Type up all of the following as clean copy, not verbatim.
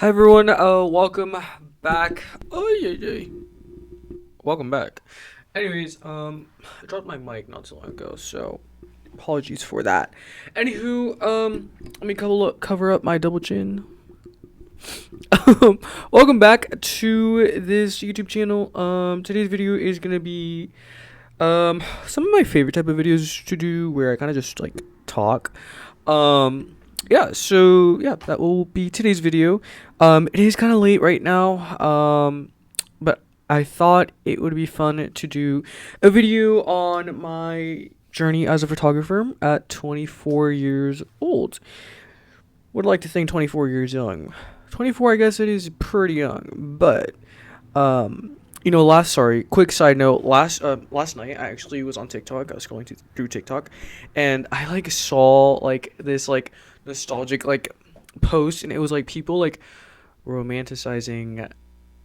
Hi everyone, welcome back. Oh yeah, yeah. Welcome back. Anyways, I dropped my mic not so long ago, so apologies for that. Anywho, let me cover up my double chin. Welcome back to this YouTube channel. Today's video is gonna be some of my favorite type of videos to do, where I kind of just like talk. Yeah, that will be today's video. It is kind of late right now. But I thought it would be fun to do a video on my journey as a photographer at 24 years old. Would like to think 24 years young. 24, I guess it is pretty young, but quick side note, last night I actually was on TikTok. I was going through TikTok, and I like saw like this like nostalgic like post, and it was like people like romanticizing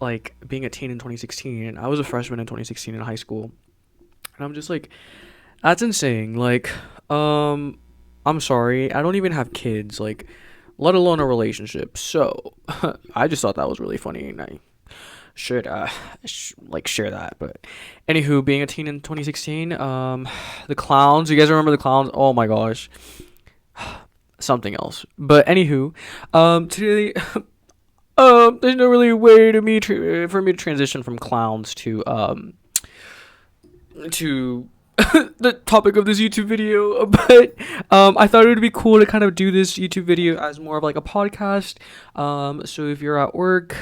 like being a teen in 2016, and I was a freshman in 2016 in high school, and I'm just like, that's insane. Like, I'm sorry, I don't even have kids, like, let alone a relationship. So I just thought that was really funny, and I should share that. But anywho, being a teen in 2016, the clowns. You guys remember the clowns? Oh my gosh, something else. But anywho, today, there's no really way for me to transition from clowns to the topic of this YouTube video. But I thought it would be cool to kind of do this YouTube video as more of like a podcast. So if you're at work,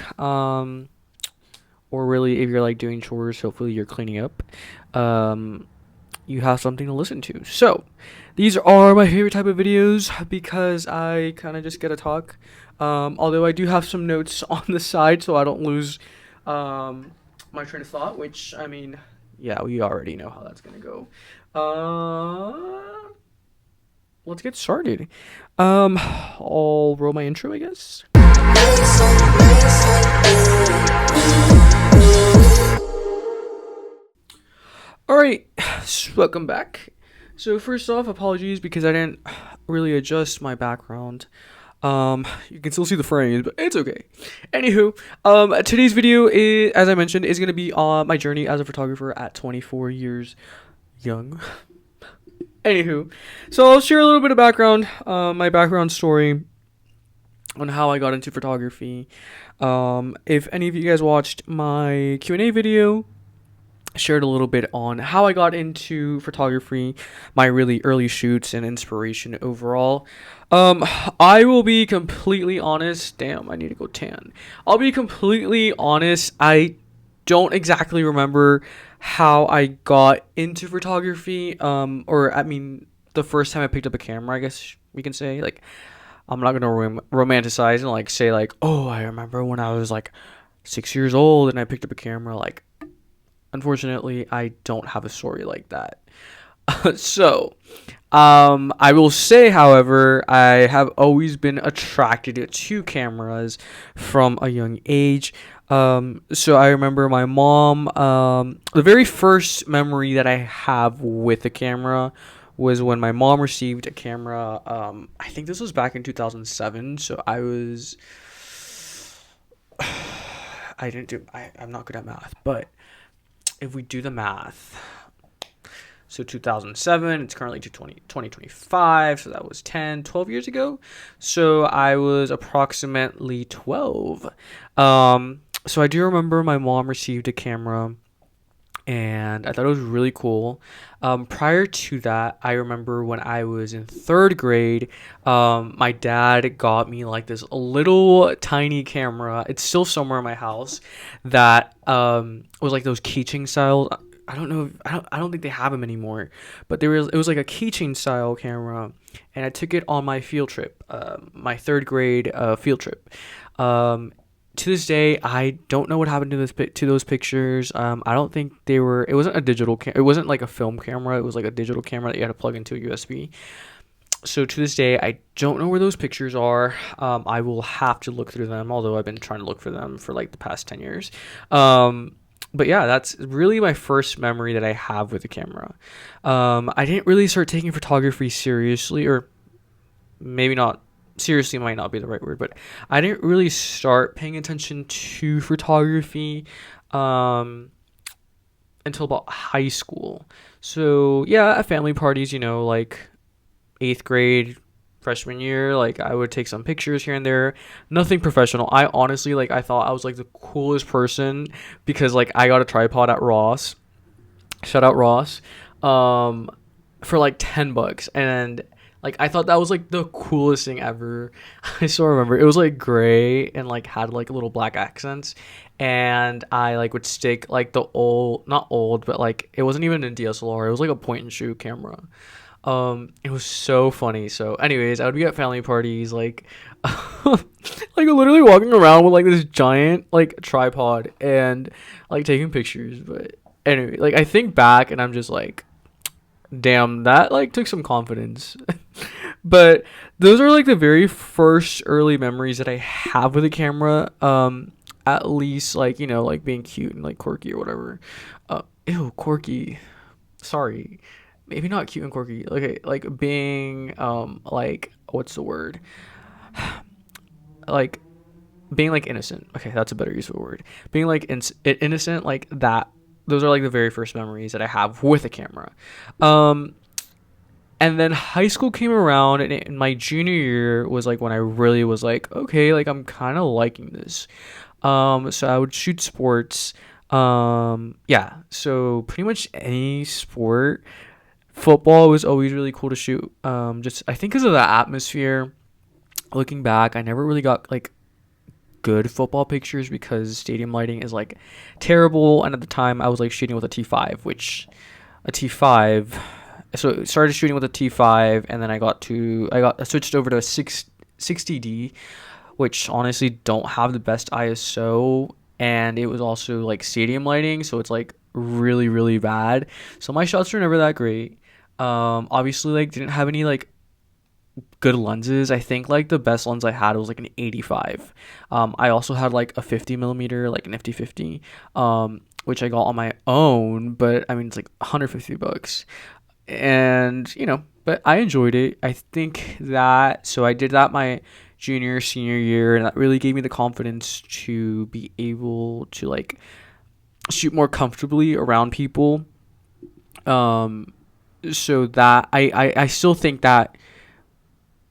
or really if you're like doing chores, hopefully you're cleaning up, you have something to listen to. So these are my favorite type of videos because I kind of just get to talk. Although I do have some notes on the side so I don't lose my train of thought, which, I mean, yeah, we already know how that's gonna go. Let's get started. I'll roll my intro, I guess. Alright, welcome back. So first off, apologies because I didn't really adjust my background. You can still see the frames, but it's okay. Anywho, today's video is, as I mentioned, is going to be on my journey as a photographer at 24 years young. Anywho, so I'll share a little bit of background, my background story on how I got into photography. If any of you guys watched my Q&A video, shared a little bit on how I got into photography, my really early shoots, and inspiration overall. I will be completely honest. Damn, I need to go tan. I'll be completely honest. I don't exactly remember how I got into photography. The first time I picked up a camera, I guess we can say. Like, I'm not gonna romanticize and like say like, oh, I remember when I was like 6 years old and I picked up a camera. Like, unfortunately, I don't have a story like that. So, I will say, however, I have always been attracted to cameras from a young age. So I remember my mom, the very first memory that I have with a camera was when my mom received a camera. I think this was back in 2007. So I'm not good at math, but if we do the math, so 2007, it's currently 2025, so that was 12 years ago. So I was approximately 12. So I do remember my mom received a camera, and I thought it was really cool. Prior to that, I remember when I was in third grade, my dad got me like this little tiny camera. It's still somewhere in my house that was like those keychain style. I don't know. I don't think they have them anymore. But it was like a keychain style camera, and I took it on my field trip, my third grade field trip. To this day, I don't know what happened to those pictures. I don't think they were. It wasn't a digital. It wasn't like a film camera. It was like a digital camera that you had to plug into a USB. So to this day, I don't know where those pictures are. I will have to look through them. Although I've been trying to look for them for like the past 10 years. But yeah, that's really my first memory that I have with a camera. I didn't really start taking photography seriously, or maybe not seriously might not be the right word, but I didn't really start paying attention to photography um, until about high school. So yeah, at family parties, like eighth grade, freshman year, like I would take some pictures here and there. Nothing professional. I honestly I thought I was like the coolest person because like I got a tripod at Ross. Shout out Ross. Um, for like $10, and like I thought that was like the coolest thing ever. I still remember it was like gray and like had like little black accents, and I like would stick like the old, not old, but like it wasn't even a DSLR. It was like a point and shoot camera. It was so funny. So, anyways, I would be at family parties, like, like literally walking around with like this giant like tripod and like taking pictures. But anyway, like I think back and I'm just like, damn, that like took some confidence. But those are like the very first early memories that I have with a camera. At least like like being cute and like quirky or whatever. Ew, quirky. Sorry, maybe not cute and quirky. Okay, like being like what's the word? Like being like innocent. Okay, that's a better use of a word. Being like innocent, like that. Those are like the very first memories that I have with a camera. Um, and then high school came around, and in my junior year was like when I really was like, okay, like I'm kind of liking this. So I would shoot sports. Yeah, so pretty much any sport. Football was always really cool to shoot. Just I think because of the atmosphere. Looking back, I never really got like good football pictures because stadium lighting is like terrible. And at the time, I was like shooting with a T5, which a T5. So I started shooting with a T5, and then I switched over to a 60D, which honestly don't have the best ISO, and it was also like stadium lighting, so it's like really really bad. So my shots were never that great. Obviously like didn't have any like good lenses. I think like the best lens I had was like an 85. I also had like a 50 millimeter, like nifty 50, which I got on my own, but I mean it's like $150, and but I enjoyed it. I think that so I did that my junior senior year, and that really gave me the confidence to be able to like shoot more comfortably around people. Um, so that I still think that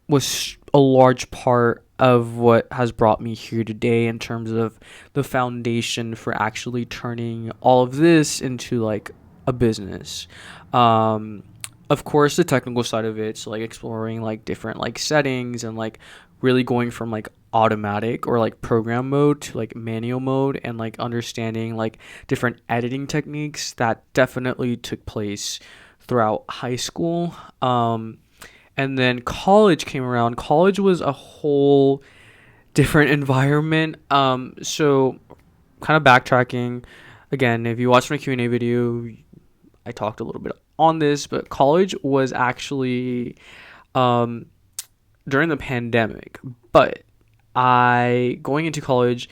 was a large part of what has brought me here today in terms of the foundation for actually turning all of this into like a business. Um, of course, the technical side of it, so like exploring like different like settings and like really going from like automatic or like program mode to like manual mode and like understanding like different editing techniques that definitely took place throughout high school. And then college came around. College was a whole different environment. So kind of backtracking again, if you watch my Q&A video, I talked a little bit on this, but college was actually um, during the pandemic. But I going into college,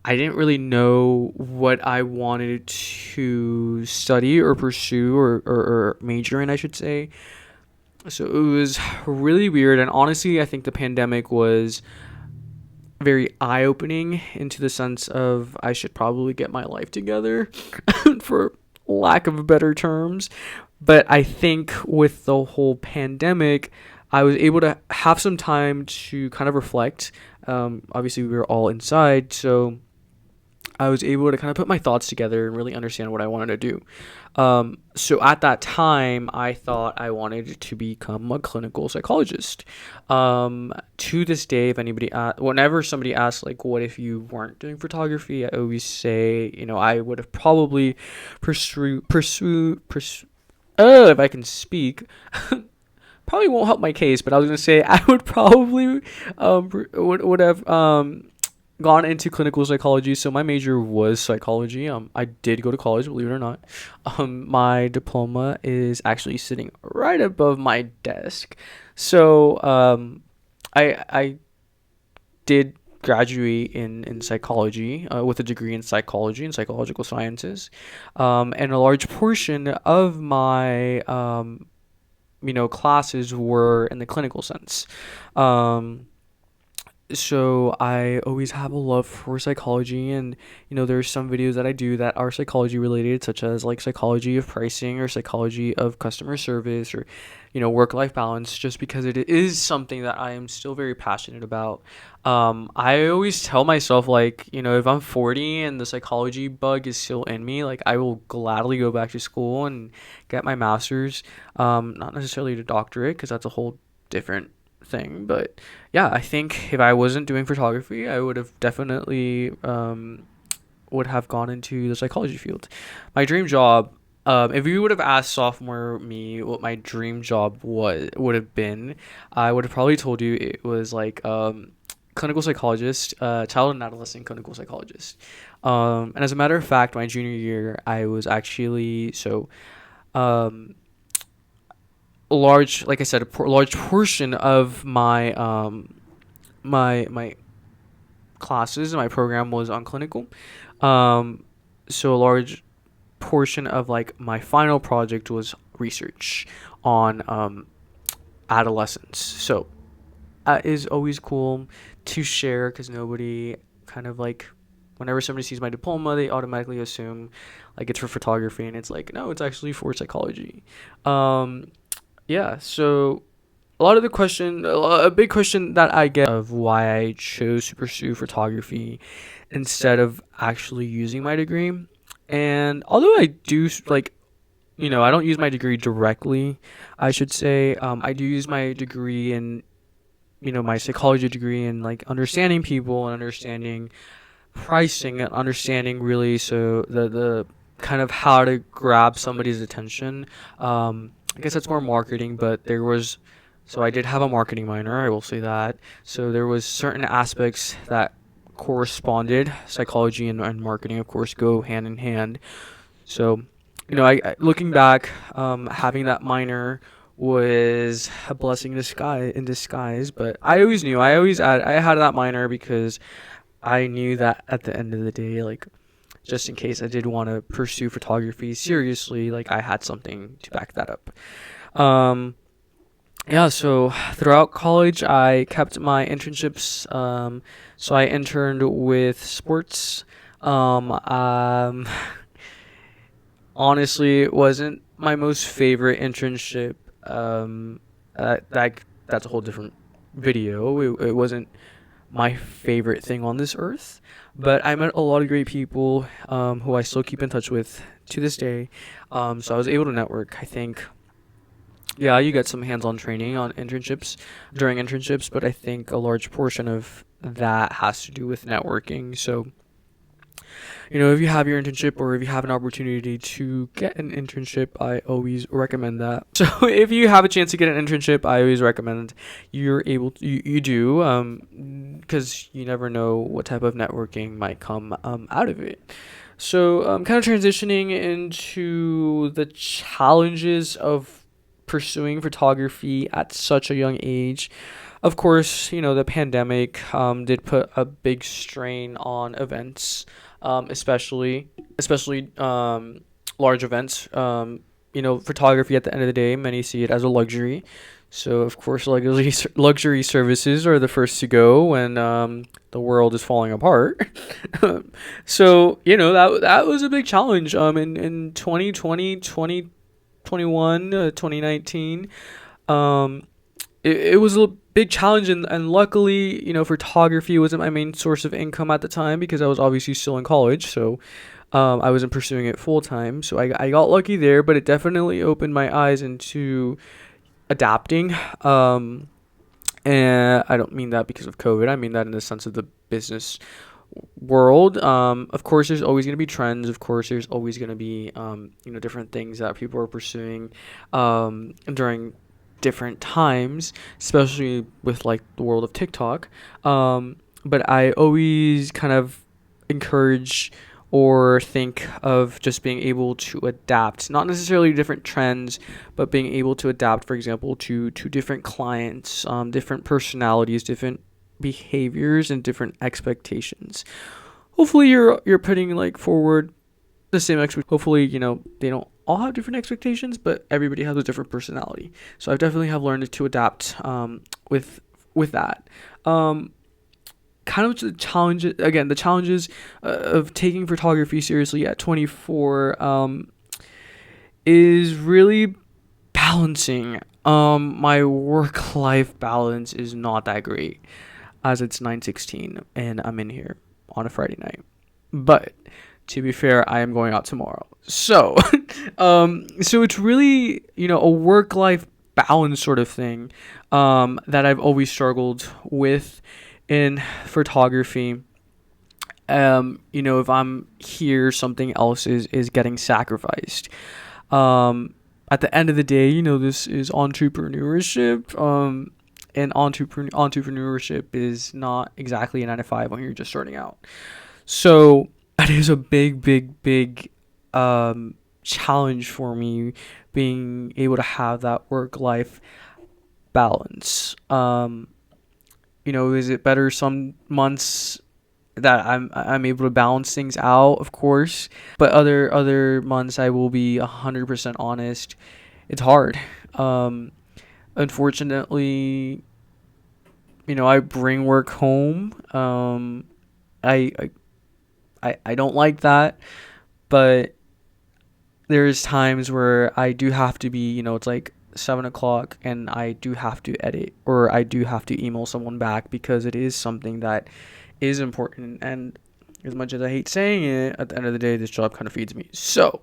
I didn't really know what I wanted to study or pursue or major in, I should say. So it was really weird, and honestly I think the pandemic was very eye-opening into the sense of I should probably get my life together for lack of better terms. But I think with the whole pandemic I was able to have some time to kind of reflect. Obviously we were all inside, so I was able to kind of put my thoughts together and really understand what I wanted to do. So at that time, I thought I wanted to become a clinical psychologist. To this day, if anybody, whenever somebody asks, like, what if you weren't doing photography, I always say, I would have probably if I can speak, probably won't help my case, but I was going to say I would probably, would have, gone into clinical psychology. So my major was psychology. I did go to college, believe it or not. My diploma is actually sitting right above my desk. So I did graduate in psychology with a degree in psychology and psychological sciences. And a large portion of my classes were in the clinical sense. Um, so I always have a love for psychology, and there's some videos that I do that are psychology related, such as like psychology of pricing or psychology of customer service, or work life balance, just because it is something that I am still very passionate about. I always tell myself, like, if I'm 40 and the psychology bug is still in me, like, I will gladly go back to school and get my master's. Not necessarily to doctorate, because that's a whole different thing, but yeah, I think if I wasn't doing photography, I would have definitely would have gone into the psychology field. My dream job, if you would have asked sophomore me what my dream job would have been, I would have probably told you it was like clinical psychologist, child and adolescent clinical psychologist. And as a matter of fact, my junior year, I was actually um, a large, like I said, large portion of my classes, my program was on clinical. Um, so a large portion of like my final project was research on adolescents. So that is always cool to share, because nobody kind of like, whenever somebody sees my diploma, they automatically assume like it's for photography, and it's like, no, it's actually for psychology. Um, yeah, so a big question that I get of why I chose to pursue photography instead of actually using my degree. And although I do like, I don't use my degree directly, I should say, I do use my degree in, my psychology degree, and like understanding people and understanding pricing and understanding really, so the kind of how to grab somebody's attention. I guess that's more marketing, but so I did have a marketing minor, I will say that. So there was certain aspects that corresponded. Psychology and marketing, of course, go hand in hand. So, looking back, having that minor was a blessing in disguise. But I had that minor because I knew that at the end of the day, like, just in case I did want to pursue photography seriously, like, I had something to back that up. Um, yeah, so throughout college, I kept my internships. So I interned with sports. Um, um, Honestly, it wasn't my most favorite internship. That's a whole different video. It wasn't my favorite thing on this earth, but I met a lot of great people, who I still keep in touch with to this day. So I was able to network. I think, yeah, you get some hands-on training on internships during internships, but I think a large portion of that has to do with networking. So, if you have your internship, or if you have an opportunity to get an internship, I always recommend that. So if you have a chance to get an internship, I always recommend you do, because you never know what type of networking might come out of it. So, kind of transitioning into the challenges of pursuing photography at such a young age. Of course, the pandemic did put a big strain on events, especially large events. Photography, at the end of the day, many see it as a luxury. So, of course, luxury services are the first to go when the world is falling apart. So, that was a big challenge in 2020, 2021, 2019. Um, it was a big challenge, and luckily, photography wasn't my main source of income at the time, because I was obviously still in college. So I wasn't pursuing it full time. So I got lucky there, but it definitely opened my eyes into adapting. And I don't mean that because of COVID. I mean that in the sense of the business world. Of course, there's always going to be trends. Of course, there's always going to be different things that people are pursuing during different times, especially with like the world of TikTok. But I always kind of encourage or think of just being able to adapt, not necessarily different trends, but being able to adapt, for example, to different clients, different personalities, different behaviors, and different expectations. Hopefully, you're putting like forward the same hopefully, they don't all have different expectations, but everybody has a different personality. So I definitely have learned to adapt with that. Kind of the challenges of taking photography seriously at 24 is really balancing. My work life balance is not that great, as it's 9:16 and I'm in here on a Friday night. But to be fair, I am going out tomorrow. So, so it's really, a work life balance sort of thing that I've always struggled with in photography. If I'm here, something else is getting sacrificed. At the end of the day, this is entrepreneurship. And entrepreneurship is not exactly a 9 to 5 when you're just starting out. So that is a big challenge for me, being able to have that work-life balance. Is it better some months that I'm able to balance things out, of course, but other months I will be 100% honest, it's hard. Unfortunately, I bring work home. I don't like that, but there's times where I do have to be, it's like 7 o'clock and I do have to edit, or I do have to email someone back because it is something that is important. And as much as I hate saying it, at the end of the day, this job kind of feeds me. So,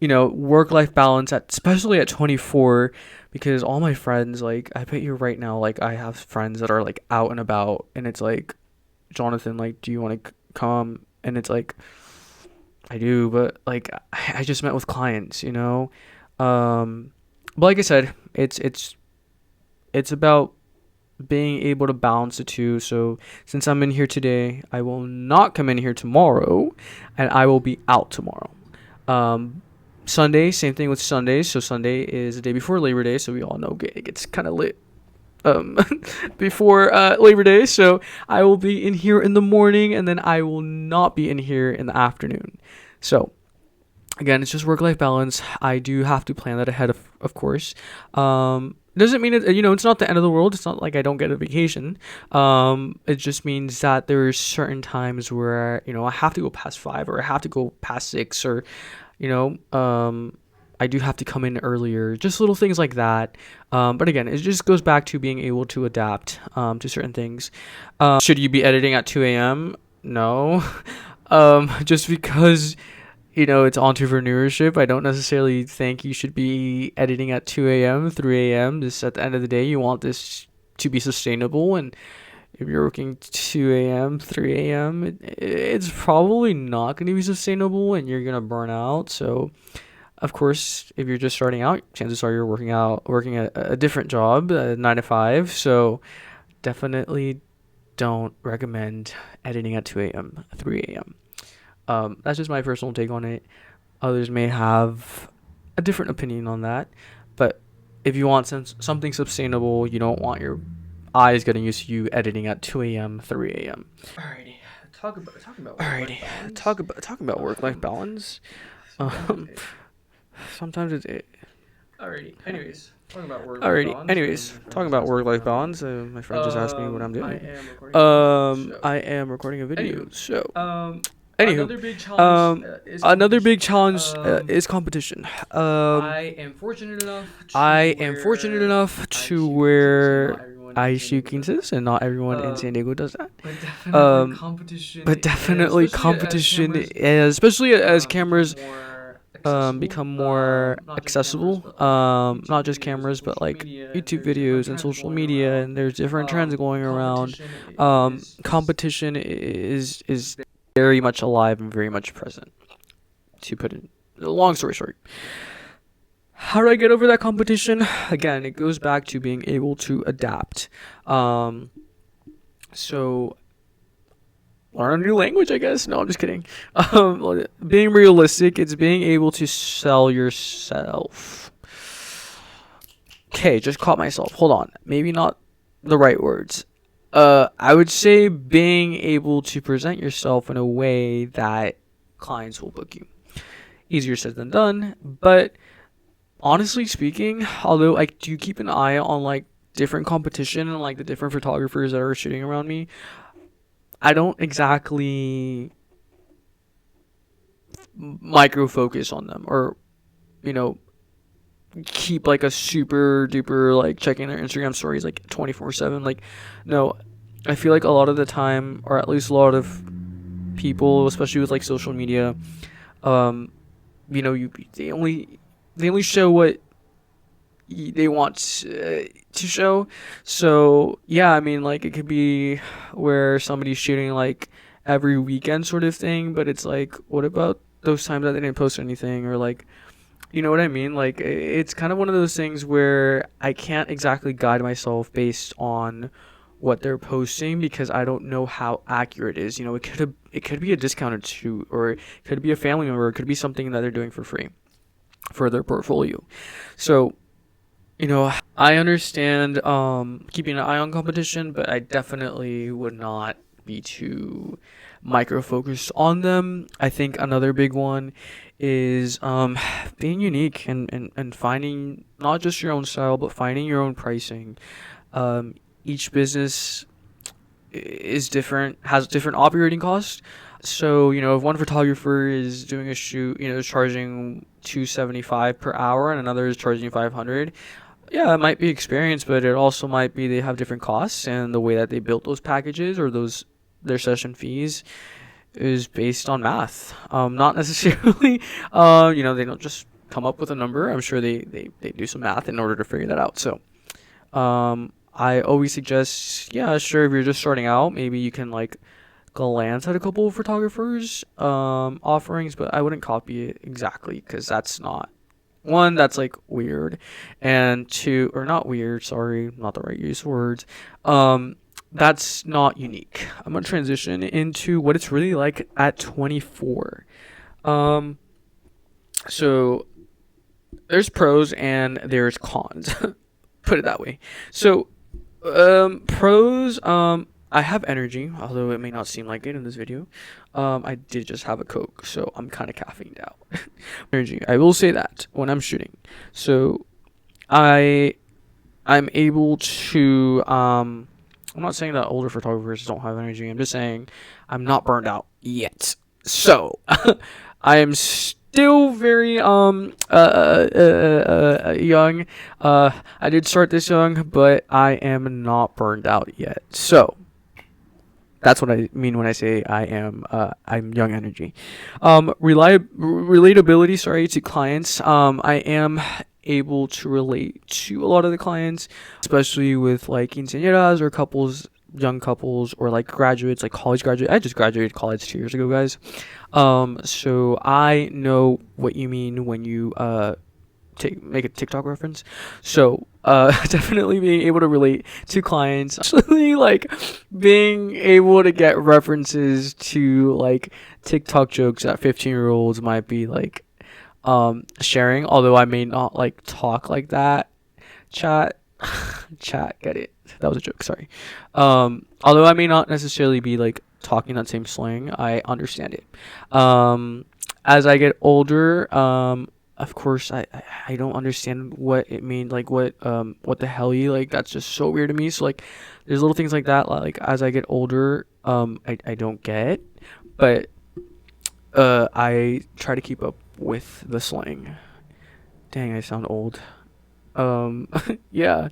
work-life balance especially at 24, because all my friends, like, I bet you right now, like, I have friends that are like out and about, and it's like, Jonathan, like, do you want to come? And it's like, I do, but like, I just met with clients, but like I said, it's about being able to balance the two. So since I'm in here today, I will not come in here tomorrow, and I will be out tomorrow. Sunday, same thing with Sundays. So Sunday is the day before Labor Day, so we all know it gets kind of lit before Labor Day. So I will be in here in the morning, and then I will not be in here in the afternoon. So again, it's just work-life balance. I do have to plan that ahead, of course. Doesn't mean it's not the end of the world. It's not like I don't get a vacation. It just means that there are certain times where I have to go past 5, or I have to go past 6, or I do have to come in earlier. Just little things like that. But again, it just goes back to being able to adapt to certain things. Should you be editing at 2 a.m.? No. Just because it's entrepreneurship, I don't necessarily think you should be editing at 2 a.m., 3 a.m. Just at the end of the day, you want this to be sustainable. And if you're working 2 a.m., 3 a.m., it's probably not going to be sustainable, and you're going to burn out. So, of course, if you're just starting out, chances are you're working a different job, 9 to 5. So, definitely don't recommend editing at 2 a.m., 3 a.m. That's just my personal take on it. Others may have a different opinion on that, but if you want something sustainable, you don't want your eyes getting used to you editing at 2 a.m., 3 a.m. Alrighty, talking about work-life balance. Sometimes it's. Alrighty. Anyways, talking about work-life balance. My friend just asked me what I'm doing. I am recording a video. Anywho, another big challenge is competition. I am fortunate enough to where I shoot Kansas, and not everyone in San Diego does that. But definitely competition, especially as cameras become more accessible. Not just cameras, but like YouTube videos and social media, and there's different trends going around. Competition is very much alive and very much present. To put it, long story short, how do I get over that competition? Again, it goes back to being able to adapt. So learn a new language, I guess. No, I'm just kidding. Being realistic, it's being able to sell yourself. Okay, just caught myself. Hold on. Maybe not the right words. I would say being able to present yourself in a way that clients will book you. Easier said than done, but honestly speaking, although I do keep an eye on like different competition and like the different photographers that are shooting around me, I don't exactly micro focus on them, or you know, keep like a super duper like checking their Instagram stories like 24/7. Like, no, I feel like a lot of the time, or at least a lot of people, especially with like social media, um, they only show what they want to show. So yeah, I mean, like it could be where somebody's shooting like every weekend sort of thing, but it's like, what about those times that they didn't post anything, or like, you know what I mean? Like it's kind of one of those things where I can't exactly guide myself based on what they're posting, because I don't know how accurate it is. It could be a discounted shoot, or it could be a family member, it could be something that they're doing for free for their portfolio. So, I understand keeping an eye on competition, but I definitely would not be too micro focused on them. I think another big one is being unique, and finding not just your own style, but finding your own pricing. Each business is different, has different operating costs. So, if one photographer is doing a shoot, charging 275 per hour, and another is charging 500, yeah, it might be experience, but it also might be they have different costs, and the way that they built those packages, or their session fees, is based on math. Not necessarily, they don't just come up with a number. I'm sure they do some math in order to figure that out. So, I always suggest, yeah, sure, if you're just starting out, maybe you can like glance at a couple of photographers offerings, but I wouldn't copy it exactly, because that's not, one, that's like weird, and two, or not weird, sorry, not the right use of words, that's not unique. I'm gonna transition into what it's really like at 24. So there's pros and there's cons. Put it that way. So pros, I have energy, although it may not seem like it in this video. I did just have a Coke, so I'm kind of caffeined out. Energy, I will say that when I'm shooting. So I'm able to, I'm not saying that older photographers don't have energy. I'm just saying I'm not burned out yet. So I am still very young. I did start this young, but I am not burned out yet. So that's what I mean when I say I'm young energy. Relatability, sorry, to clients. I am able to relate to a lot of the clients, especially with like quinceañeras or couples, young couples, or like graduates, like college graduates. I just graduated college 2 years ago, guys. So I know what you mean when you make a TikTok reference. So definitely being able to relate to clients, actually like being able to get references to like TikTok jokes that 15-year-olds might be like sharing, although I may not like talk like that. Chat, get it? That was a joke, sorry. Although I may not necessarily be like talking that same slang, I understand it. As I get older, of course, I don't understand what it means, like what the hell you, like, that's just so weird to me. So like there's little things like that, like as I get older, I don't get, but I try to keep up with the slang. Dang, I sound old. Yeah.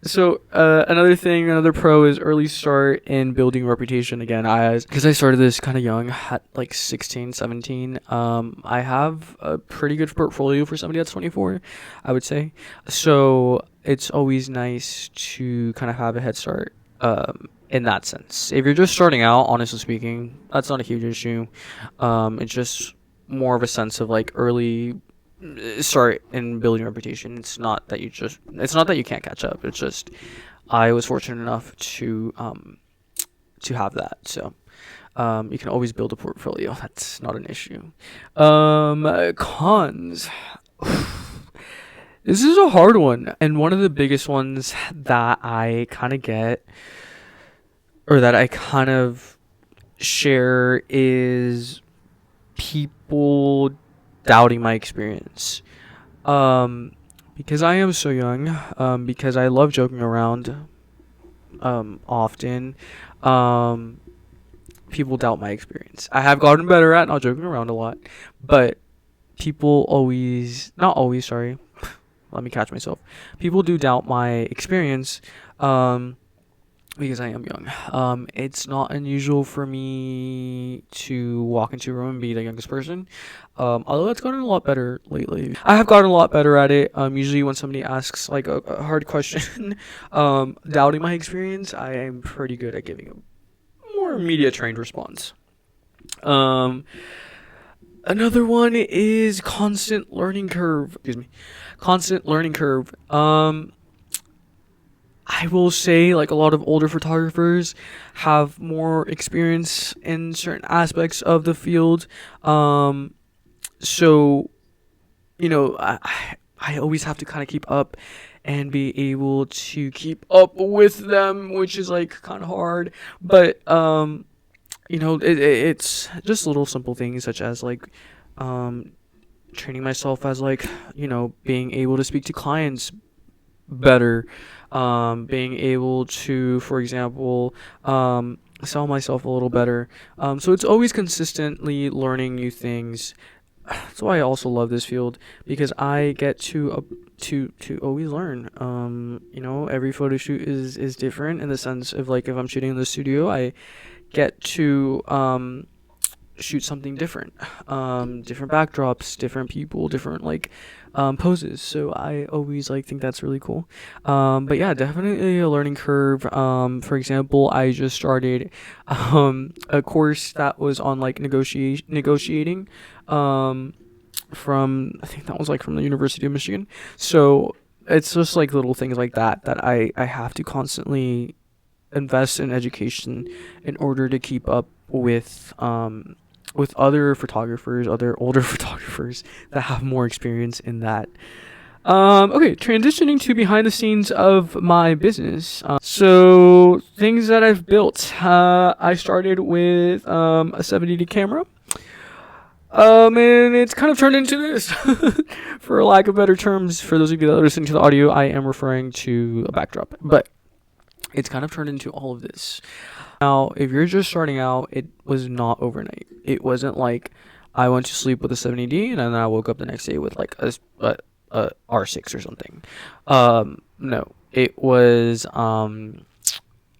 So another pro is early start in building reputation. Again, because I started this kind of young, at like 16, 17. I have a pretty good portfolio for somebody that's 24, I would say. So it's always nice to kind of have a head start in that sense. If you're just starting out, honestly speaking, that's not a huge issue. It's just more of a sense of like early start in building a reputation. It's not that you can't catch up. It's just I was fortunate enough to have that. So you can always build a portfolio. That's not an issue. Cons. This is a hard one, and one of the biggest ones that I kind of get, or that I kind of share, is people doubting my experience. Because I am so young, because I love joking around often, um, people doubt my experience. I have gotten better at not joking around a lot, but people always, not always, sorry, let me catch myself. People do doubt my experience, um, because I am young. It's not unusual for me to walk into a room and be the youngest person. Although it's gotten a lot better lately. I have gotten a lot better at it. Usually when somebody asks like a hard question, doubting my experience, I am pretty good at giving a more media trained response. Um, Another one is constant learning curve. Excuse me, constant learning curve. I will say like a lot of older photographers have more experience in certain aspects of the field. Um, so I always have to kind of keep up and be able to keep up with them, which is like kind of hard. But it's just little simple things such as like um, training myself as like being able to speak to clients better, being able to, for example, sell myself a little better. So it's always consistently learning new things. That's why I also love this field because I get to always learn. Every photo shoot is different in the sense of like if I'm shooting in the studio, I get to shoot something different, different backdrops, different people, different like poses. So I always like think that's really cool. But yeah, definitely a learning curve. For example, I just started a course that was on like negotiating. Um, from I think that was like from the University of Michigan. So it's just like little things like that I have to constantly invest in education in order to keep up with other photographers, other older photographers that have more experience in that. Okay, transitioning to behind the scenes of my business. So things that I've built. I started with a 70D camera. And it's kind of turned into this. For lack of better terms, for those of you that are listening to the audio, I am referring to a backdrop. But it's kind of turned into all of this. Now, if you're just starting out, it was not overnight. It wasn't like I went to sleep with a 70D and then I woke up the next day with like a R6 or something. No, it was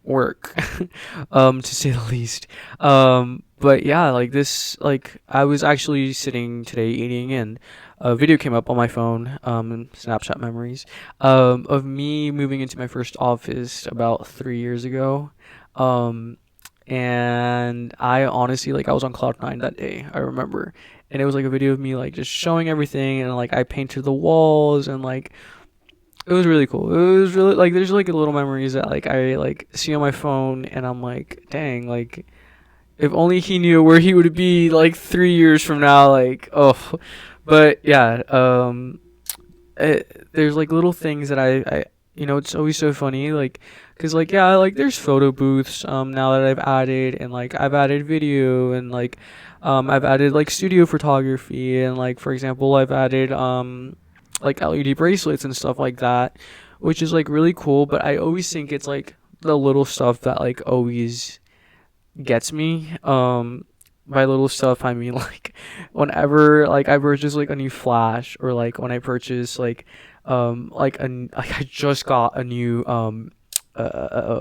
work, to say the least. But yeah, like this, like I was actually sitting today eating and a video came up on my phone, Snapchat memories, of me moving into my first office about 3 years ago. Um, and I honestly, like, I was on cloud nine that day, I remember. And it was like a video of me, like, just showing everything, and like, I painted the walls, and like, it was really cool. It was really, like, there's like little memories that, like, I, like, see on my phone, and I'm like, dang, like, if only he knew where he would be, like, 3 years from now, like, oh. But yeah, there's like little things that it's always so funny, like, cause like yeah, like there's photo booths now that I've added, and like I've added video, and like I've added like studio photography, and like for example I've added like LED bracelets and stuff like that, which is like really cool. But I always think it's like the little stuff that like always gets me. By little stuff I mean like whenever like I purchase like a new flash, or like when I purchase like I just got a new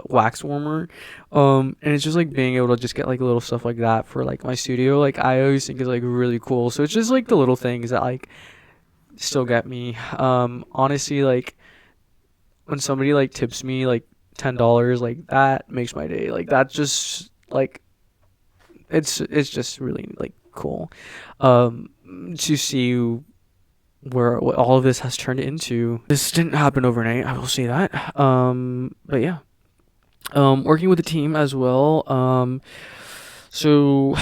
wax warmer, and it's just like being able to just get like little stuff like that for like my studio, like I always think is like really cool. So it's just like the little things that like still get me. Honestly, like when somebody like tips me like $10, like that makes my day. Like that's just like it's just really like cool to see where what all of this has turned into. This didn't happen overnight, I will say that. But yeah, working with the team as well. So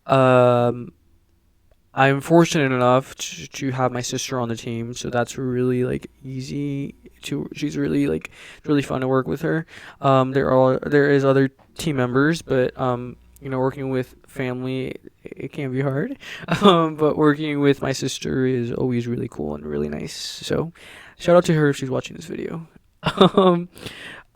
I'm fortunate enough to have my sister on the team, so that's really like easy to. She's really like really fun to work with her. There is other team members, but working with family it can be hard. But working with my sister is always really cool and really nice. So shout out to her if she's watching this video. um,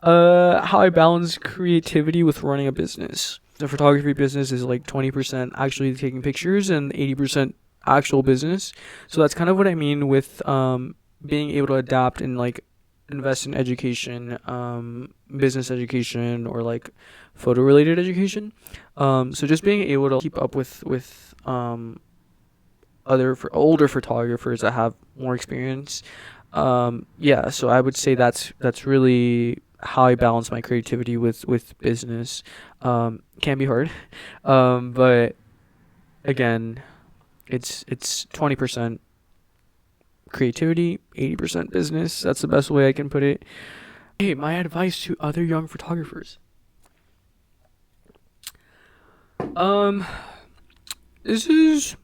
how I balance creativity with running a business. The photography business is like 20% actually taking pictures and 80% actual business. So that's kind of what I mean with being able to adapt and like invest in education, business education, or like photo related education. So just being able to keep up with older photographers that have more experience. Yeah, so I would say that's really how I balance my creativity with business. Can be hard, but again, it's 20% creativity, 80% business. That's the best way I can put it. Hey, my advice to other young photographers. Um, this is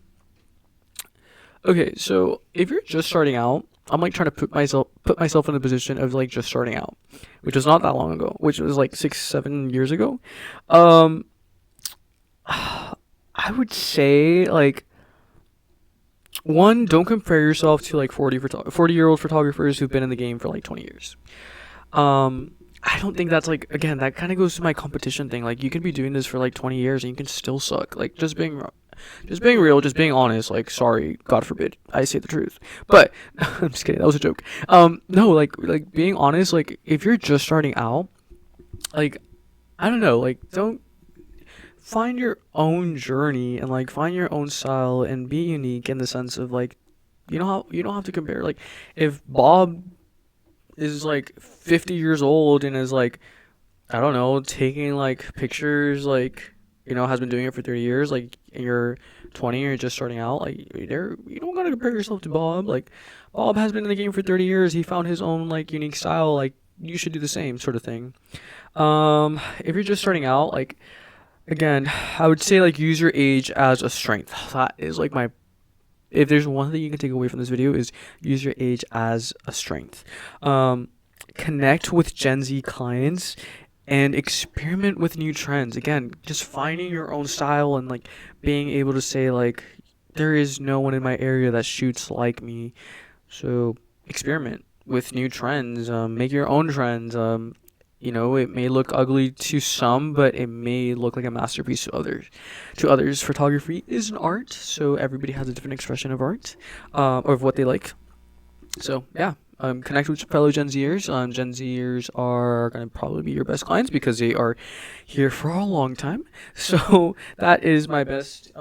okay. So if you're just starting out, I'm like trying to put myself in the position of like just starting out, which was not that long ago, which was like 6-7 years ago. Um, I would say like one, don't compare yourself to like 40-year-old photographers who've been in the game for like 20 years. I don't think that's like, again, that kind of goes to my competition thing. Like you can be doing this for like 20 years and you can still suck. Like just being real, just being honest. Like sorry, God forbid I say the truth. But I'm just kidding. That was a joke. No, like being honest. Like if you're just starting out, like I don't know, like don't find your own journey and like find your own style and be unique in the sense of like you don't have to compare. Like if Bob is like 50 years old and is like I don't know taking like pictures like has been doing it for 30 years like and you're 20 and you're just starting out like you don't gotta compare yourself to Bob. Like Bob has been in the game for 30 years. He found his own like unique style. Like you should do the same sort of thing. If you're just starting out, like again, I would say like use your age as a strength. That is like my if there's one thing you can take away from this video is use your age as a strength. Connect with Gen Z clients and experiment with new trends. Again, just finding your own style and like being able to say like there is no one in my area that shoots like me. So experiment with new trends. Make your own trends. It may look ugly to some, but it may look like a masterpiece to others. Photography is an art, so everybody has a different expression of art, or of what they like. So yeah, connect with fellow Gen Zers. Gen Zers are gonna probably be your best clients because they are here for a long time. So that is my best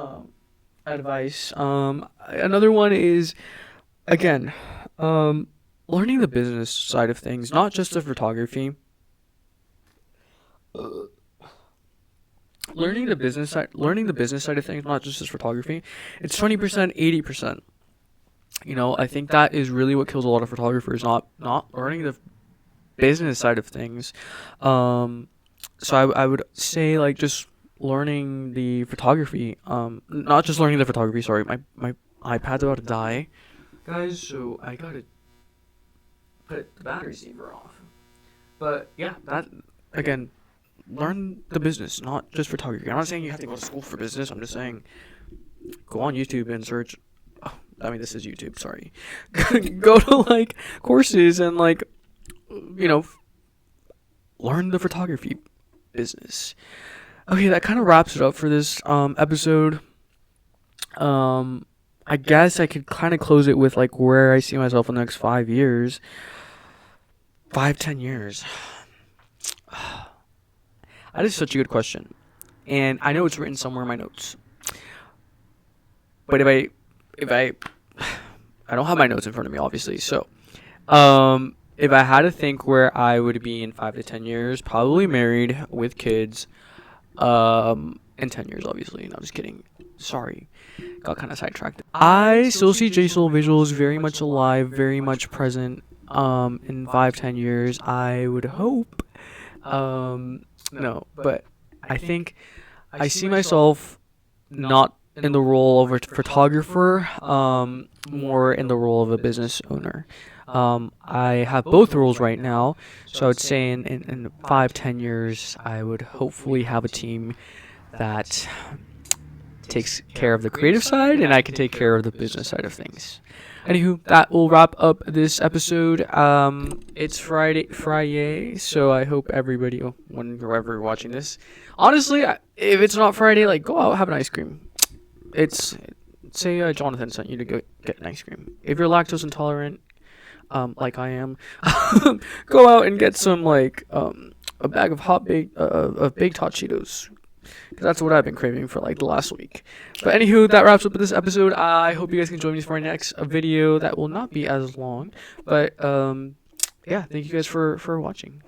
advice. Another one is again, learning the business side of things, not just the photography. Learning the business side of things, not just as photography. It's 20%, 80%. I think that is really what kills a lot of photographers, not learning the business side of things. So I would say like just learning the photography. Not just learning the photography. Sorry, my iPad's about to die, guys. So I gotta put the battery saver off. But yeah, that again. Learn the business, not just photography. I'm not saying you have to go to school for business. I'm just saying go on YouTube and search. Oh, I mean, this is YouTube. Sorry. Go to like courses and like, learn the photography business. Okay, that kind of wraps it up for this episode. I guess I could kind of close it with like where I see myself in the next 5 years. 5-10 years. That is such a good question, and I know it's written somewhere in my notes. But if I don't have my notes in front of me, obviously. So, if I had to think where I would be in 5 to 10 years, probably married with kids. In 10 years, obviously. No, I'm just kidding. Sorry, got kind of sidetracked. I still see JSoul Visuals very much alive, very much present. In 5-10 years, I would hope. No, but I think I see myself not in the role of a photographer, more in the role of a business owner. I have both roles right now, so I would say in 5-10 years, I would hopefully have a team that takes care of the creative side, and I can take care of the business side of things. Anywho, that will wrap up this episode. It's Friday, so I hope everybody, whenever you're watching this, honestly, if it's not Friday, like, go out, have an ice cream. Say Jonathan sent you to go get an ice cream. If you're lactose intolerant, like I am, go out and get some, like, a bag of baked hot Cheetos. Because that's what I've been craving for, like, the last week. But anywho, that wraps up this episode. I hope you guys can join me for my next video that will not be as long. But, yeah, thank you guys for watching.